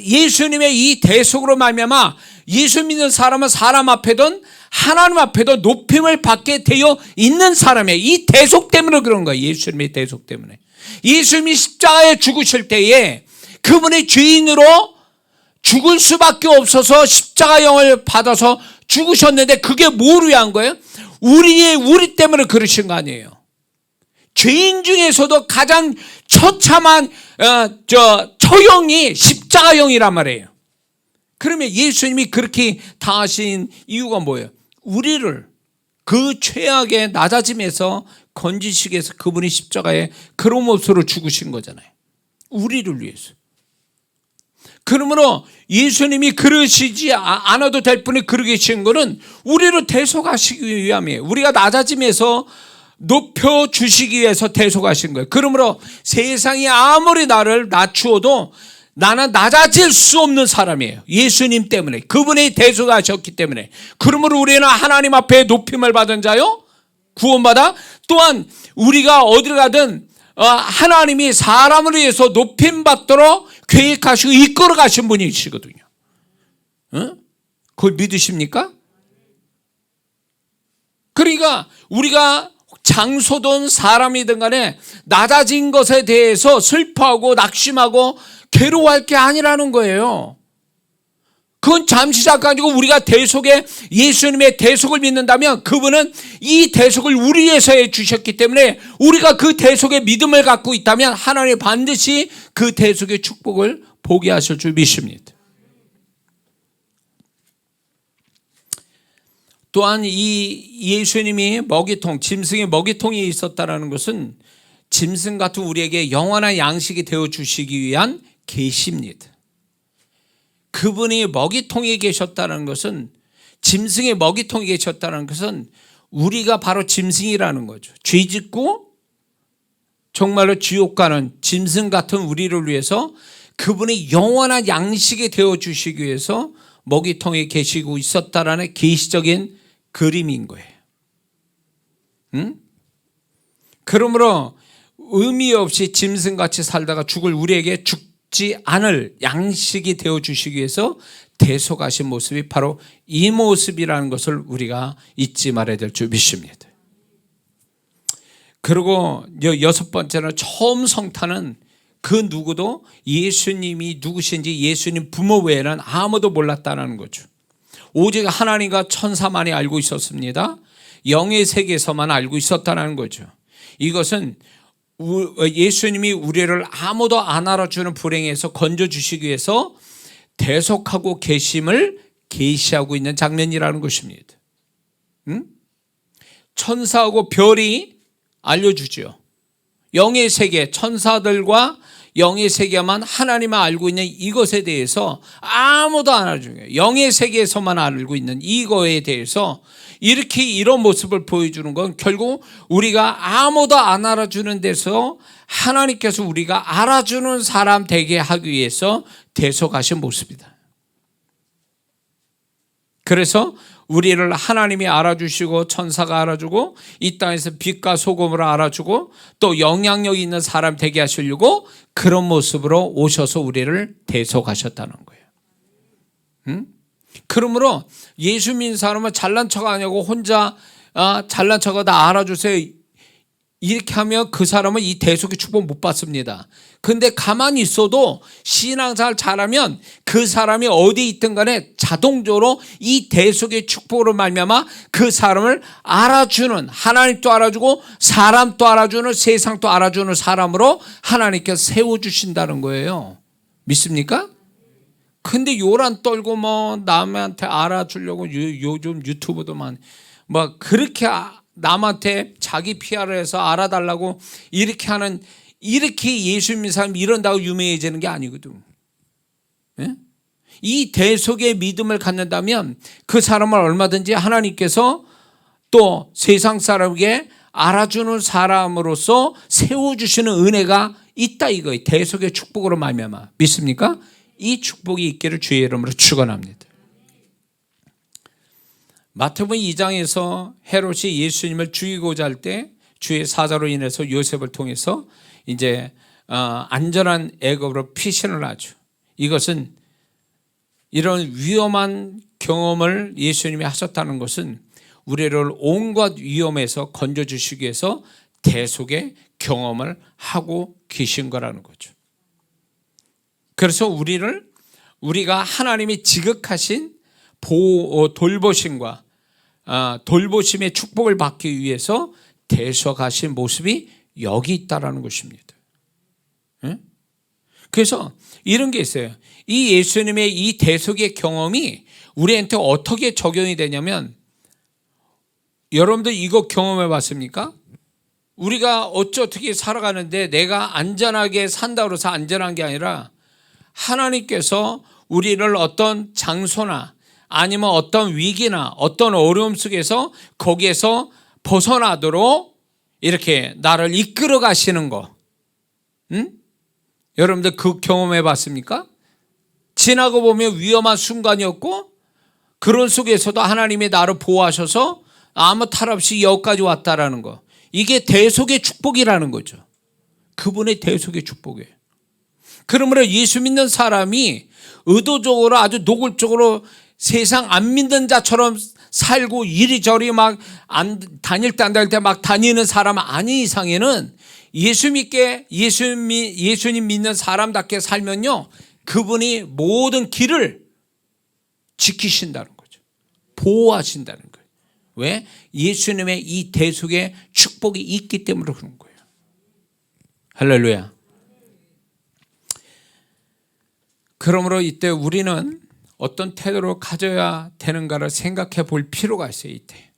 예수님의 이 대속으로 말미암아 예수 믿는 사람은 사람 앞에든 하나님 앞에도 높임을 받게 되어 있는 사람이에요. 이 대속 때문에 그런 거예요. 예수님의 대속 때문에. 예수님이 십자가에 죽으실 때에 그분의 죄인으로 죽을 수밖에 없어서 십자가형을 받아서 죽으셨는데 그게 뭘 위한 거예요? 우리 때문에 그러신 거 아니에요. 죄인 중에서도 가장 처참한 처형이 십자가형이란 말이에요. 그러면 예수님이 그렇게 당하신 이유가 뭐예요? 우리를 그 최악의 낮아짐에서 건지시기 위해서 그분이 십자가에 그런 모습으로 죽으신 거잖아요. 우리를 위해서. 그러므로 예수님이 그러시지 않아도 될 분이 그러게 계신 것은 우리를 대속하시기 위함이에요. 우리가 낮아짐에서 높여주시기 위해서 대속하신 거예요. 그러므로 세상이 아무리 나를 낮추어도 나는 낮아질 수 없는 사람이에요. 예수님 때문에, 그분이 대속하셨기 때문에. 그러므로 우리는 하나님 앞에 높임을 받은 자요, 구원받아 또한 우리가 어디를 가든 하나님이 사람을 위해서 높임받도록 계획하시고 이끌어 가신 분이시거든요. 그걸 믿으십니까? 그러니까 우리가 장소든 사람이든 간에 낮아진 것에 대해서 슬퍼하고 낙심하고 괴로워할 게 아니라는 거예요. 그건 잠시 잠깐이고 우리가 예수님의 대속을 믿는다면 그분은 이 대속을 우리 위해서 해주셨기 때문에 우리가 그 대속의 믿음을 갖고 있다면 하나님 반드시 그 대속의 축복을 보게 하실 줄 믿습니다. 또한 이 예수님이 짐승의 먹이통이 있었다는 것은 짐승 같은 우리에게 영원한 양식이 되어주시기 위한 계시입니다. 그분이 먹이통에 계셨다는 것은, 짐승의 먹이통에 계셨다는 것은 우리가 바로 짐승이라는 거죠. 죄 짓고 정말로 지옥 가는 짐승 같은 우리를 위해서 그분이 영원한 양식이 되어주시기 위해서 먹이통에 계시고 있었다라는 계시적인 그림인 거예요. 그러므로 의미 없이 짐승같이 살다가 죽을 우리에게 죽지 않을 양식이 되어주시기 위해서 대속하신 모습이 바로 이 모습이라는 것을 우리가 잊지 말아야 될 줄 믿습니다. 그리고 여섯 번째는 처음 성탄은 그 누구도 예수님이 누구신지 예수님 부모 외에는 아무도 몰랐다는 거죠. 오직 하나님과 천사만이 알고 있었습니다. 영의 세계에서만 알고 있었다는 거죠. 이것은 예수님이 우리를 아무도 안 알아주는 불행에서 건져주시기 위해서 대속하고 계심을 계시하고 있는 장면이라는 것입니다. 천사하고 별이 알려주죠. 영의 세계, 천사들과 영의 세계만 하나님만 알고 있는 이것에 대해서 아무도 안 알아주는, 영의 세계에서만 알고 있는 이거에 대해서 이렇게 이런 모습을 보여주는 건 결국 우리가 아무도 안 알아주는 데서 하나님께서 우리가 알아주는 사람 되게 하기 위해서 대속하신 모습이다. 그래서 우리를 하나님이 알아주시고 천사가 알아주고 이 땅에서 빛과 소금으로 알아주고 또 영향력 있는 사람 되게 하시려고 그런 모습으로 오셔서 우리를 대속하셨다는 거예요. 그러므로 예수 믿는 사람은 잘난 척 아니고 혼자 잘난 척하고 다 알아주세요 이렇게 하면 그 사람은 이 대속의 축복 못 받습니다. 근데 가만히 있어도 신앙생활 잘하면 그 사람이 어디 있든 간에 자동적으로 이 대속의 축복으로 말미암아 그 사람을 알아주는, 하나님도 알아주고 사람도 알아주는, 세상도 알아주는 사람으로 하나님께서 세워주신다는 거예요. 믿습니까? 근데 요란 떨고 뭐 남한테 알아주려고 요즘 유튜브도 많이 뭐 그렇게 남한테 자기 PR을 해서 알아달라고 이렇게 하는, 이렇게 예수 믿는 사람이 이런다고 유명해지는 게 아니거든. 예? 이 대속의 믿음을 갖는다면 그 사람을 얼마든지 하나님께서 또 세상 사람에게 알아주는 사람으로서 세워주시는 은혜가 있다 이거예요. 대속의 축복으로 말미암아. 믿습니까? 이 축복이 있기를 주의 이름으로 축원합니다. 마태복음 2장에서 헤롯이 예수님을 죽이고자 할 때 주의 사자로 인해서 요셉을 통해서 이제 안전한 애굽으로 피신을 하죠. 이것은 이런 위험한 경험을 예수님이 하셨다는 것은 우리를 온갖 위험에서 건져주시기 위해서 대속의 경험을 하고 계신 거라는 거죠. 그래서 우리가 하나님이 지극하신 돌보심과 돌보심의 축복을 받기 위해서 대속하신 모습이 여기 있다라는 것입니다. 그래서 이런 게 있어요. 이 예수님의 이 대속의 경험이 우리한테 어떻게 적용이 되냐면, 여러분들 이거 경험해 봤습니까? 우리가 어떻게 살아가는데 내가 안전하게 산다고 해서 안전한 게 아니라 하나님께서 우리를 어떤 장소나 아니면 어떤 위기나 어떤 어려움 속에서 거기에서 벗어나도록 이렇게 나를 이끌어 가시는 거. 여러분들 그 경험해 봤습니까? 지나고 보면 위험한 순간이었고 그런 속에서도 하나님이 나를 보호하셔서 아무 탈 없이 여기까지 왔다라는 거. 이게 대속의 축복이라는 거죠. 그분의 대속의 축복이에요. 그러므로 예수 믿는 사람이 의도적으로 아주 노골적으로 세상 안 믿는 자처럼 살고 이리저리 막 다닐 때 안 다닐 때 막 다니는 사람 아닌 이상에는 예수님 믿는 사람답게 살면요, 그분이 모든 길을 지키신다는 거죠. 보호하신다는 거예요. 왜? 예수님의 이 대속의 축복이 있기 때문에 그런 거예요. 할렐루야. 그러므로 이때 우리는 어떤 태도를 가져야 되는가를 생각해 볼 필요가 있어요. 이때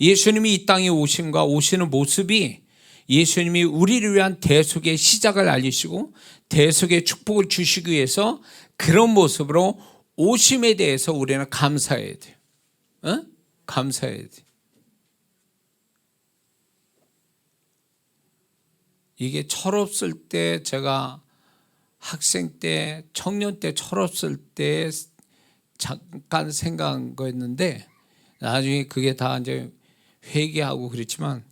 예수님이 이 땅에 오심과 오시는 모습이 예수님이 우리를 위한 대속의 시작을 알리시고 대속의 축복을 주시기 위해서 그런 모습으로 오심에 대해서 우리는 감사해야 돼요. 감사해야 돼요. 이게 철없을 때, 제가 학생 때, 청년 때 철없을 때 잠깐 생각한 거였는데 나중에 그게 다 이제 회개하고 그렇지만,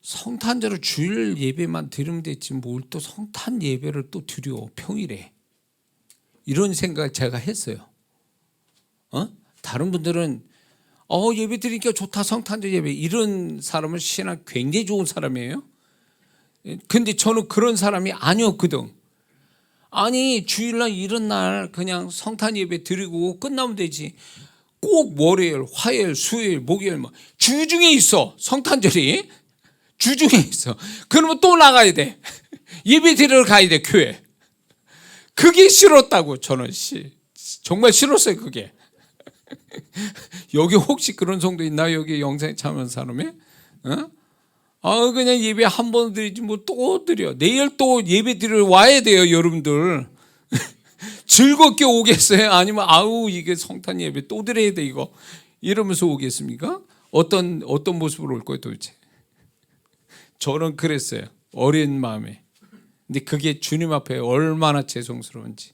성탄절을 주일 예배만 드리면 됐지 뭘 또 성탄 예배를 또 드려 평일에, 이런 생각을 제가 했어요. 다른 분들은 예배 드리니까 좋다, 성탄절 예배, 이런 사람은 신앙 굉장히 좋은 사람이에요. 근데 저는 그런 사람이 아니었거든. 아니, 주일날 이런 날 그냥 성탄 예배 드리고 끝나면 되지. 꼭 월요일, 화요일, 수요일, 목요일 주중에 있어. 성탄절이 주중에 있어. 그러면 또 나가야 돼. 예배 드리러 가야 돼, 교회. 그게 싫었다고. 저는 정말 싫었어요, 그게. 여기 혹시 그런 성도 있나? 여기 영상에 참여한 사람이? 그냥 예배 한 번 드리지 뭐 또 드려. 내일 또 예배 드리러 와야 돼요, 여러분들. 즐겁게 오겠어요? 아니면 이게 성탄 예배 또 드려야 돼 이거, 이러면서 오겠습니까? 어떤 모습으로 올 거예요 도대체? 저는 그랬어요, 어린 마음에. 근데 그게 주님 앞에 얼마나 죄송스러운지.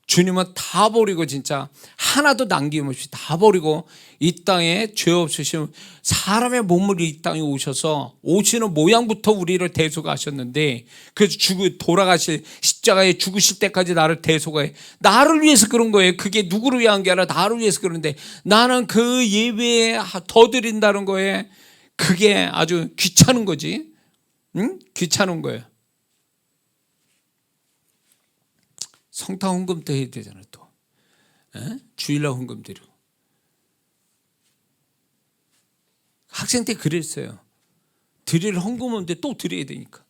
주님은 다 버리고, 진짜 하나도 남김없이 다 버리고 이 땅에 죄 없으신 사람의 몸을 이 땅에 오시는 모양부터 우리를 대속하셨는데, 그래서 돌아가실 십자가에 죽으실 때까지 나를 대속해. 나를 위해서 그런 거예요. 그게 누구를 위한 게 아니라 나를 위해서 그런데, 나는 그 예배에 더 드린다는 거에 그게 아주 귀찮은 거지. 귀찮은 거예요. 성탄 헌금 때 해야 되잖아요, 또. 주일날 헌금 드리고. 학생 때 그랬어요. 드릴 헌금 없는데 또 드려야 되니까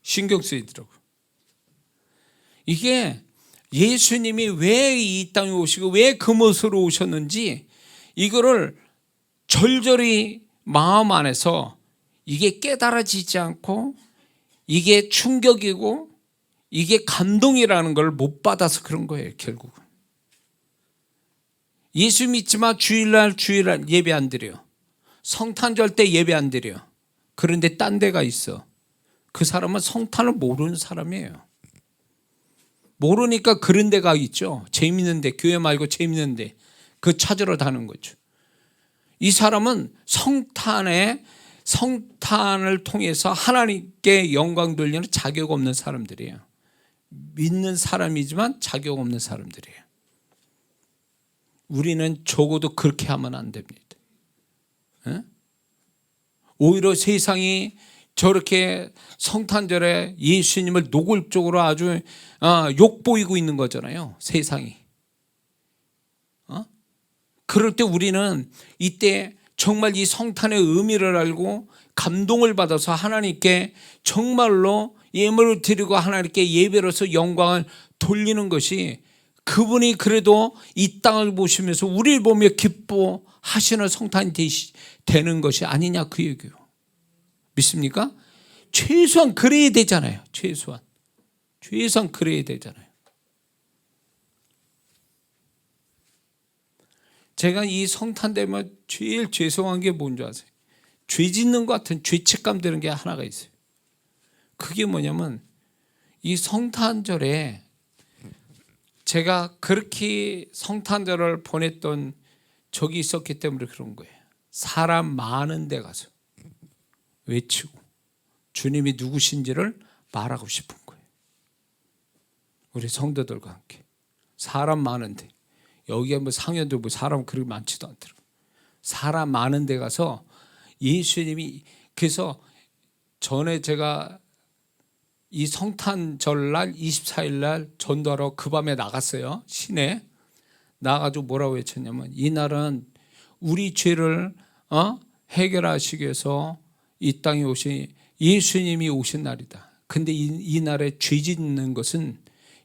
신경 쓰이더라고요. 이게 예수님이 왜 이 땅에 오시고 왜 그 모습으로 오셨는지 이거를 절절히 마음 안에서 이게 깨달아지지 않고 이게 충격이고 이게 감동이라는 걸 못 받아서 그런 거예요. 결국은 예수 믿지만 주일날 예배 안 드려. 성탄절 때 예배 안 드려. 그런데 딴 데가 있어. 그 사람은 성탄을 모르는 사람이에요. 모르니까 그런 데가 있죠. 재밌는데, 교회 말고 재밌는데 그 찾으러 다는 거죠. 이 사람은 성탄을 통해서 하나님께 영광 돌리는 자격 없는 사람들이에요. 믿는 사람이지만 자격 없는 사람들이에요. 우리는 적어도 그렇게 하면 안 됩니다. 에? 오히려 세상이 저렇게 성탄절에 예수님을 노골적으로 아주 욕보이고 있는 거잖아요. 세상이. 그럴 때 우리는 이때 정말 이 성탄의 의미를 알고 감동을 받아서 하나님께 정말로 예물을 드리고 하나님께 예배로서 영광을 돌리는 것이 그분이 그래도 이 땅을 보시면서 우리를 보며 기뻐하시는 성탄이 되는 것이 아니냐 그 얘기예요. 믿습니까? 최소한 그래야 되잖아요. 최소한 그래야 되잖아요. 제가 이 성탄 되면 제일 죄송한 게 뭔지 아세요? 죄 짓는 것 같은 죄책감 드는 게 하나가 있어요. 그게 뭐냐면 이 성탄절에 제가 그렇게 성탄절을 보냈던 적이 있었기 때문에 그런 거예요. 사람 많은 데 가서 외치고 주님이 누구신지를 말하고 싶은 거예요. 우리 성도들과 함께 사람 많은데, 여기가 뭐 상현도 뭐 사람 그렇게 많지도 않더라고요. 사람 많은 데 가서 예수님이, 그래서 전에 제가 이 성탄절날 24일 날 전도하러 그 밤에 나갔어요. 시내 나가지고 뭐라고 외쳤냐면, 이날은 우리 죄를 해결하시기 위해서 이 땅에 오신 예수님이 오신 날이다. 근데 이 날에 죄 짓는 것은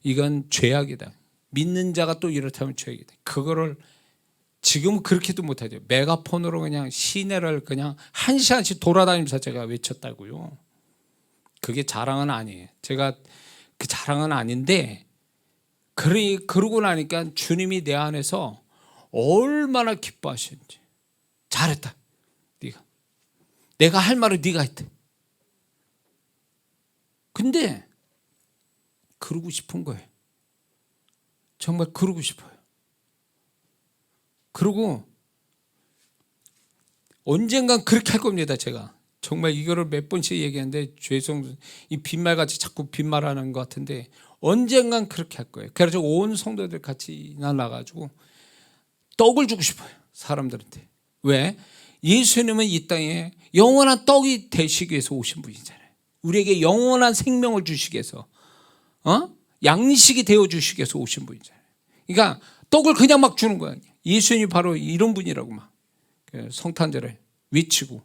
이건 죄악이다. 믿는 자가 또 이렇다면 죄악이다. 그거를 지금은 그렇게도 못하죠. 메가폰으로 그냥 시내를 그냥 1시간씩 돌아다니면서 제가 외쳤다고요. 그게 자랑은 아니에요. 제가 그 자랑은 아닌데, 그러고 나니까 주님이 내 안에서 얼마나 기뻐하시는지. 잘했다. 네가. 내가 할 말을 네가 했대. 근데 그러고 싶은 거예요. 정말 그러고 싶어요. 그리고 언젠간 그렇게 할 겁니다. 제가 정말 이거를 몇 번씩 얘기하는데 이 빈말같이 자꾸 빈말하는 것 같은데 언젠간 그렇게 할 거예요. 그래서 온 성도들 같이 나가가지고 떡을 주고 싶어요. 사람들한테. 왜? 예수님은 이 땅에 영원한 떡이 되시기 위해서 오신 분이잖아요. 우리에게 영원한 생명을 주시기 위해서, 양식이 되어 주시기 위해서 오신 분이잖아요. 그러니까 떡을 그냥 막 주는 거예요. 예수님이 바로 이런 분이라고 막 성탄절에 외치고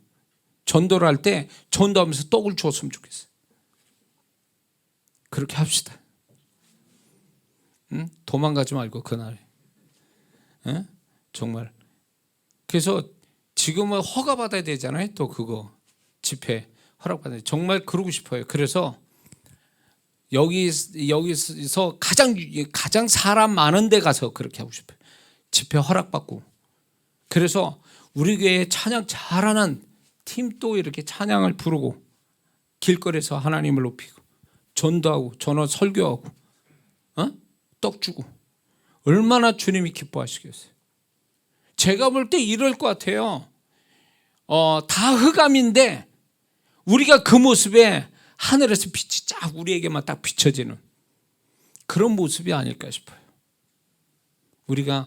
전도를 할 때 전도하면서 떡을 주었으면 좋겠어요. 그렇게 합시다. 응? 도망가지 말고 그날에. 응? 정말. 그래서 지금은 허가받아야 되잖아요. 또 그거 집회 허락받아야 돼. 정말 그러고 싶어요. 그래서 여기서 가장 사람 많은 데 가서 그렇게 하고 싶어요. 집회 허락받고. 그래서 우리 교회 찬양 잘하는 팀도 이렇게 찬양을 부르고 길거리에서 하나님을 높이고 전도하고 전원 설교하고 떡 주고 얼마나 주님이 기뻐하시겠어요. 제가 볼 때 이럴 것 같아요. 다 흑암인데 우리가 그 모습에 하늘에서 빛이 쫙 우리에게만 딱 비춰지는 그런 모습이 아닐까 싶어요. 우리가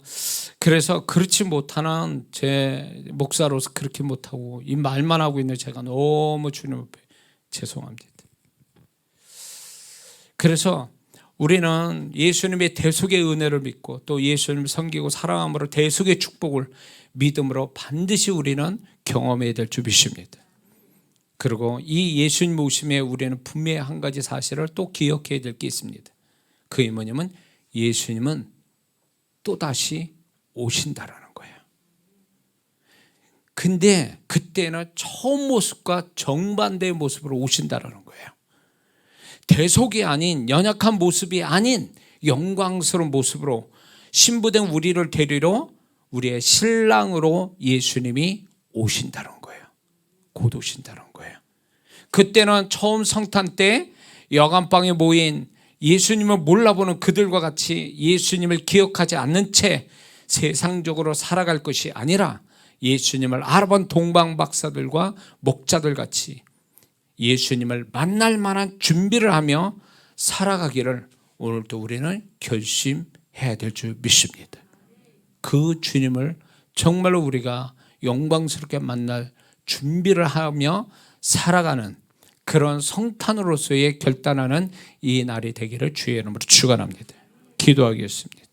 그래서 그렇지 못하는 제 목사로서 그렇게 못하고 이 말만 하고 있는 제가 너무 주님 앞에 죄송합니다. 그래서 우리는 예수님의 대속의 은혜를 믿고 또 예수님을 섬기고 사랑함으로 대속의 축복을 믿음으로 반드시 우리는 경험해야 될 주이십니다. 그리고 이 예수님 오심에 우리는 분명히 한 가지 사실을 또 기억해야 될 게 있습니다. 그게 뭐냐면 예수님은 또다시 오신다라는 거예요. 근데 그때는 처음 모습과 정반대의 모습으로 오신다라는 거예요. 대속이 아닌, 연약한 모습이 아닌 영광스러운 모습으로 신부된 우리를 데리러 우리의 신랑으로 예수님이 오신다는 거예요. 곧 오신다는 거예요. 그때는 처음 성탄 때 여간방에 모인 예수님을 몰라보는 그들과 같이 예수님을 기억하지 않는 채 세상적으로 살아갈 것이 아니라 예수님을 알아본 동방박사들과 목자들 같이 예수님을 만날 만한 준비를 하며 살아가기를 오늘도 우리는 결심해야 될 줄 믿습니다. 그 주님을 정말로 우리가 영광스럽게 만날 준비를 하며 살아가는 그런 성탄으로서의 결단하는 이 날이 되기를 주의 이름으로 축원합니다. 기도하겠습니다.